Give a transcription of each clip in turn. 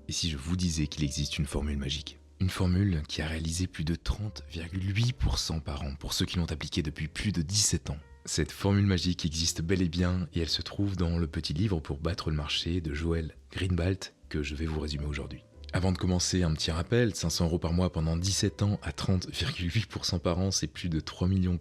Et si je vous disais qu'il existe une formule magique? Une formule qui a réalisé plus de 30,8% par an pour ceux qui l'ont appliquée depuis plus de 17 ans. Cette formule magique existe bel et bien et elle se trouve dans le petit livre pour battre le marché de Joel Greenblatt que je vais vous résumer aujourd'hui. Avant de commencer, un petit rappel, 500 € par mois pendant 17 ans à 30,8% par an, c'est plus de 3,4 millions.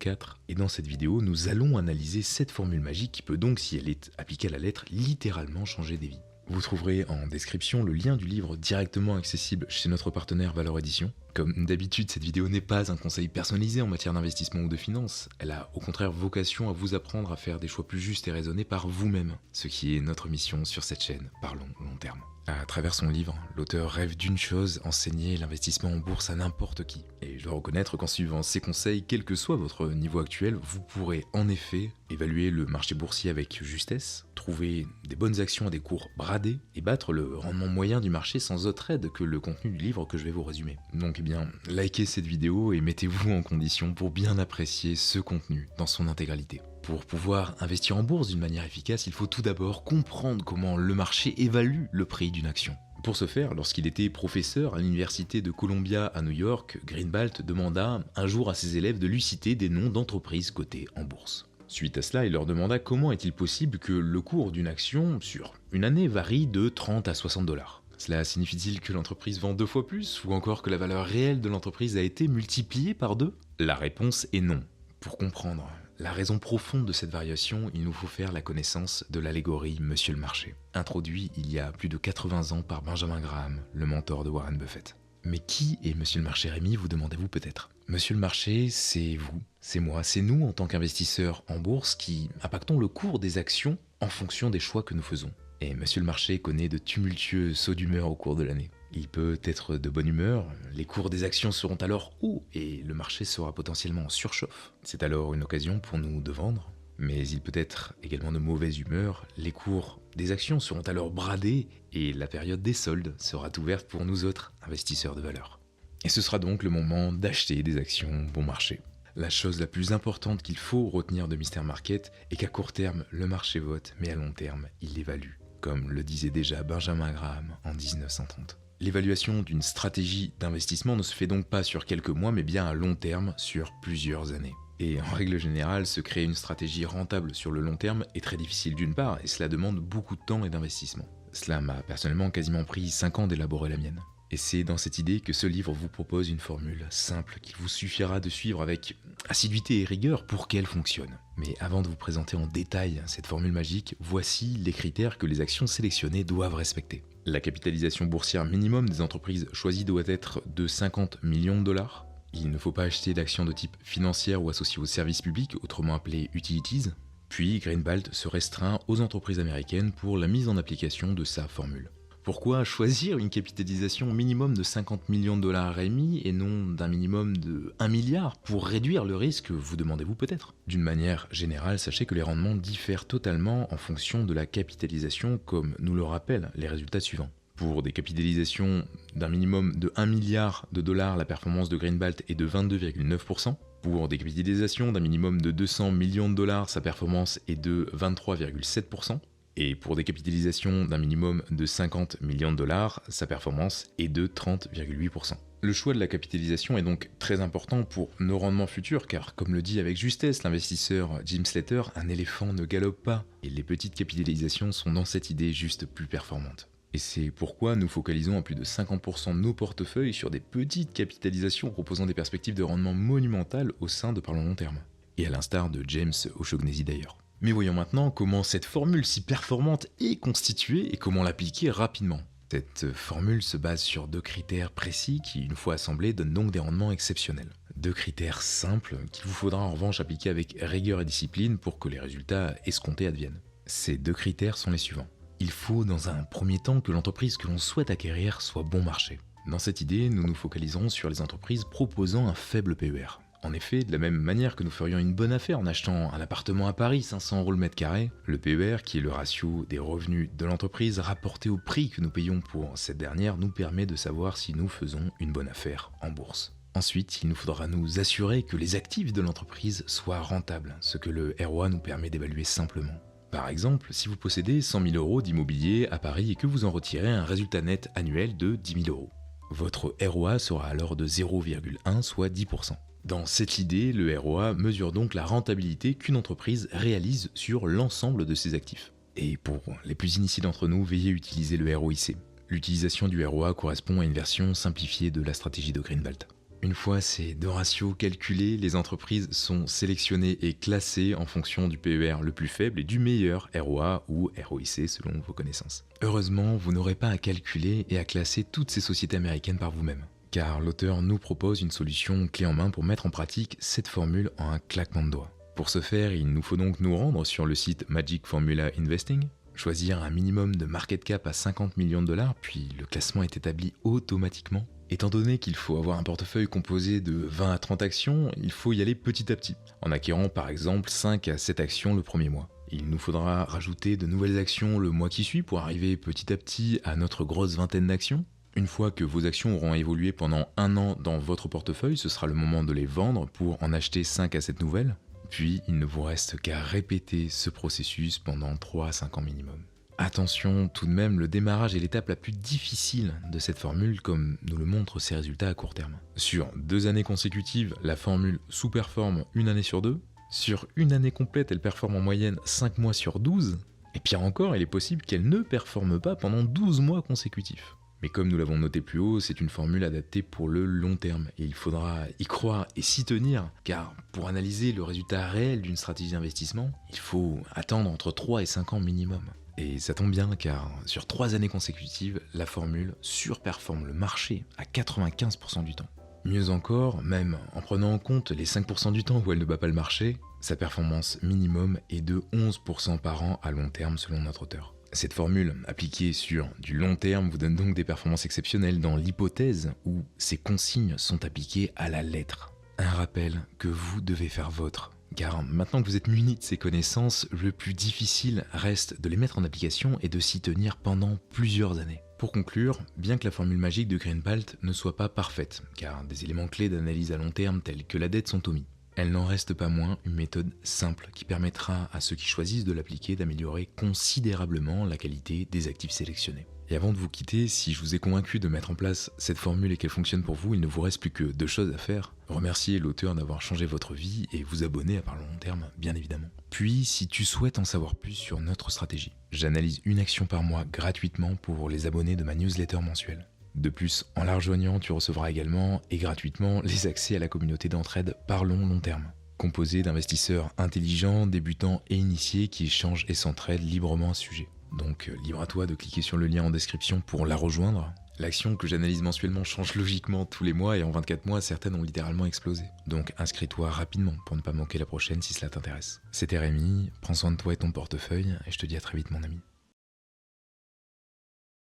Et dans cette vidéo, nous allons analyser cette formule magique qui peut donc, si elle est appliquée à la lettre, littéralement changer des vies. Vous trouverez en description le lien du livre directement accessible chez notre partenaire Valeur Édition. Comme d'habitude, cette vidéo n'est pas un conseil personnalisé en matière d'investissement ou de finance. Elle a au contraire vocation à vous apprendre à faire des choix plus justes et raisonnés par vous-même, ce qui est notre mission sur cette chaîne, Parlons long terme. À travers son livre, l'auteur rêve d'une chose, enseigner l'investissement en bourse à n'importe qui. Et je dois reconnaître qu'en suivant ses conseils, quel que soit votre niveau actuel, vous pourrez en effet évaluer le marché boursier avec justesse, trouver des bonnes actions à des cours bradés et battre le rendement moyen du marché sans autre aide que le contenu du livre que je vais vous résumer. Donc likez cette vidéo et mettez-vous en condition pour bien apprécier ce contenu dans son intégralité. Pour pouvoir investir en bourse d'une manière efficace, il faut tout d'abord comprendre comment le marché évalue le prix d'une action. Pour ce faire, lorsqu'il était professeur à l'université de Columbia à New York, Greenblatt demanda un jour à ses élèves de lui citer des noms d'entreprises cotées en bourse. Suite à cela, il leur demanda comment est-il possible que le cours d'une action sur une année varie de 30 à 60 $. Cela signifie-t-il que l'entreprise vend 2 fois plus ou encore que la valeur réelle de l'entreprise a été multipliée par 2 ? La réponse est non. Pour comprendre la raison profonde de cette variation, il nous faut faire la connaissance de l'allégorie Monsieur le Marché, introduit il y a plus de 80 ans par Benjamin Graham, le mentor de Warren Buffett. Mais qui est Monsieur le Marché, Rémi, vous demandez-vous peut-être? Monsieur le Marché, c'est vous, c'est moi, c'est nous en tant qu'investisseurs en bourse qui impactons le cours des actions en fonction des choix que nous faisons. Et Monsieur le Marché connaît de tumultueux sauts d'humeur au cours de l'année. Il peut être de bonne humeur, les cours des actions seront alors hauts et le marché sera potentiellement en surchauffe. C'est alors une occasion pour nous de vendre. Mais il peut être également de mauvaise humeur, les cours des actions seront alors bradés et la période des soldes sera ouverte pour nous autres investisseurs de valeur. Et ce sera donc le moment d'acheter des actions bon marché. La chose la plus importante qu'il faut retenir de Mr Market est qu'à court terme, le marché vote, mais à long terme, il l'évalue, comme le disait déjà Benjamin Graham en 1930. L'évaluation d'une stratégie d'investissement ne se fait donc pas sur quelques mois, mais bien à long terme, sur plusieurs années. Et en règle générale, se créer une stratégie rentable sur le long terme est très difficile d'une part, et cela demande beaucoup de temps et d'investissement. Cela m'a personnellement quasiment pris 5 ans d'élaborer la mienne. Et c'est dans cette idée que ce livre vous propose une formule simple qu'il vous suffira de suivre avec assiduité et rigueur pour qu'elle fonctionne. Mais avant de vous présenter en détail cette formule magique, voici les critères que les actions sélectionnées doivent respecter. La capitalisation boursière minimum des entreprises choisies doit être de 50 millions de $. Il ne faut pas acheter d'actions de type financière ou associées aux services publics, autrement appelées utilities. Puis Greenblatt se restreint aux entreprises américaines pour la mise en application de sa formule. Pourquoi choisir une capitalisation minimum de 50 millions de $ Rémi et non d'un minimum de 1 milliard pour réduire le risque, vous demandez-vous peut-être? D'une manière générale, sachez que les rendements diffèrent totalement en fonction de la capitalisation, comme nous le rappellent les résultats suivants. Pour des capitalisations d'un minimum de 1 milliard de $, la performance de Greenblatt est de 22,9%. Pour des capitalisations d'un minimum de 200 millions de $, sa performance est de 23,7%. Et pour des capitalisations d'un minimum de 50 millions de $, sa performance est de 30,8%. Le choix de la capitalisation est donc très important pour nos rendements futurs, car comme le dit avec justesse l'investisseur Jim Slater, un éléphant ne galope pas, et les petites capitalisations sont dans cette idée juste plus performantes. Et c'est pourquoi nous focalisons à plus de 50% de nos portefeuilles sur des petites capitalisations proposant des perspectives de rendement monumentales au sein de Parlons long terme. Et à l'instar de James O'Shaughnessy d'ailleurs. Mais voyons maintenant comment cette formule si performante est constituée et comment l'appliquer rapidement. Cette formule se base sur 2 critères précis qui, une fois assemblés, donnent donc des rendements exceptionnels. 2 critères simples qu'il vous faudra en revanche appliquer avec rigueur et discipline pour que les résultats escomptés adviennent. Ces 2 critères sont les suivants. Il faut dans un premier temps que l'entreprise que l'on souhaite acquérir soit bon marché. Dans cette idée, nous nous focaliserons sur les entreprises proposant un faible PER. En effet, de la même manière que nous ferions une bonne affaire en achetant un appartement à Paris, 500 € le mètre carré, le PER, qui est le ratio des revenus de l'entreprise rapporté au prix que nous payons pour cette dernière, nous permet de savoir si nous faisons une bonne affaire en bourse. Ensuite, il nous faudra nous assurer que les actifs de l'entreprise soient rentables, ce que le ROA nous permet d'évaluer simplement. Par exemple, si vous possédez 100 000 euros d'immobilier à Paris et que vous en retirez un résultat net annuel de 10 000 euros, votre ROA sera alors de 0,1, soit 10%. Dans cette idée, le ROA mesure donc la rentabilité qu'une entreprise réalise sur l'ensemble de ses actifs. Et pour les plus initiés d'entre nous, veillez à utiliser le ROIC. L'utilisation du ROA correspond à une version simplifiée de la stratégie de Greenbelt. Une fois ces deux ratios calculés, les entreprises sont sélectionnées et classées en fonction du PER le plus faible et du meilleur ROA ou ROIC selon vos connaissances. Heureusement, vous n'aurez pas à calculer et à classer toutes ces sociétés américaines par vous-même, car l'auteur nous propose une solution clé en main pour mettre en pratique cette formule en un claquement de doigts. Pour ce faire, il nous faut donc nous rendre sur le site Magic Formula Investing, choisir un minimum de market cap à 50 millions de dollars, puis le classement est établi automatiquement. Étant donné qu'il faut avoir un portefeuille composé de 20 à 30 actions, il faut y aller petit à petit, en acquérant par exemple 5 à 7 actions le premier mois. Il nous faudra rajouter de nouvelles actions le mois qui suit pour arriver petit à petit à notre grosse vingtaine d'actions. Une fois que vos actions auront évolué pendant un an dans votre portefeuille, ce sera le moment de les vendre pour en acheter 5 à 7 nouvelles. Puis il ne vous reste qu'à répéter ce processus pendant 3 à 5 ans minimum. Attention, tout de même, le démarrage est l'étape la plus difficile de cette formule comme nous le montrent ses résultats à court terme. Sur 2 années consécutives, la formule sous-performe une année sur 2. Sur une année complète, elle performe en moyenne 5 mois sur 12. Et pire encore, il est possible qu'elle ne performe pas pendant 12 mois consécutifs. Mais comme nous l'avons noté plus haut, c'est une formule adaptée pour le long terme et il faudra y croire et s'y tenir, car pour analyser le résultat réel d'une stratégie d'investissement, il faut attendre entre 3 et 5 ans minimum. Et ça tombe bien car sur 3 années consécutives, la formule surperforme le marché à 95% du temps. Mieux encore, même en prenant en compte les 5% du temps où elle ne bat pas le marché, sa performance minimum est de 11% par an à long terme selon notre auteur. Cette formule, appliquée sur du long terme, vous donne donc des performances exceptionnelles dans l'hypothèse où ces consignes sont appliquées à la lettre. Un rappel que vous devez faire vôtre. Car maintenant que vous êtes muni de ces connaissances, le plus difficile reste de les mettre en application et de s'y tenir pendant plusieurs années. Pour conclure, bien que la formule magique de Greenbelt ne soit pas parfaite, car des éléments clés d'analyse à long terme tels que la dette sont omis, elle n'en reste pas moins une méthode simple qui permettra à ceux qui choisissent de l'appliquer d'améliorer considérablement la qualité des actifs sélectionnés. Et avant de vous quitter, si je vous ai convaincu de mettre en place cette formule et qu'elle fonctionne pour vous, il ne vous reste plus que 2 choses à faire. Remercier l'auteur d'avoir changé votre vie et vous abonner à Parlons Long Terme, bien évidemment. Puis, si tu souhaites en savoir plus sur notre stratégie, j'analyse une action par mois gratuitement pour les abonnés de ma newsletter mensuelle. De plus, en la rejoignant, tu recevras également et gratuitement les accès à la communauté d'entraide Parlons Long Terme, composée d'investisseurs intelligents, débutants et initiés qui échangent et s'entraident librement à ce sujet. Donc libre à toi de cliquer sur le lien en description pour la rejoindre. L'action que j'analyse mensuellement change logiquement tous les mois et en 24 mois, certaines ont littéralement explosé. Donc inscris-toi rapidement pour ne pas manquer la prochaine si cela t'intéresse. C'était Rémi, prends soin de toi et ton portefeuille et je te dis à très vite mon ami.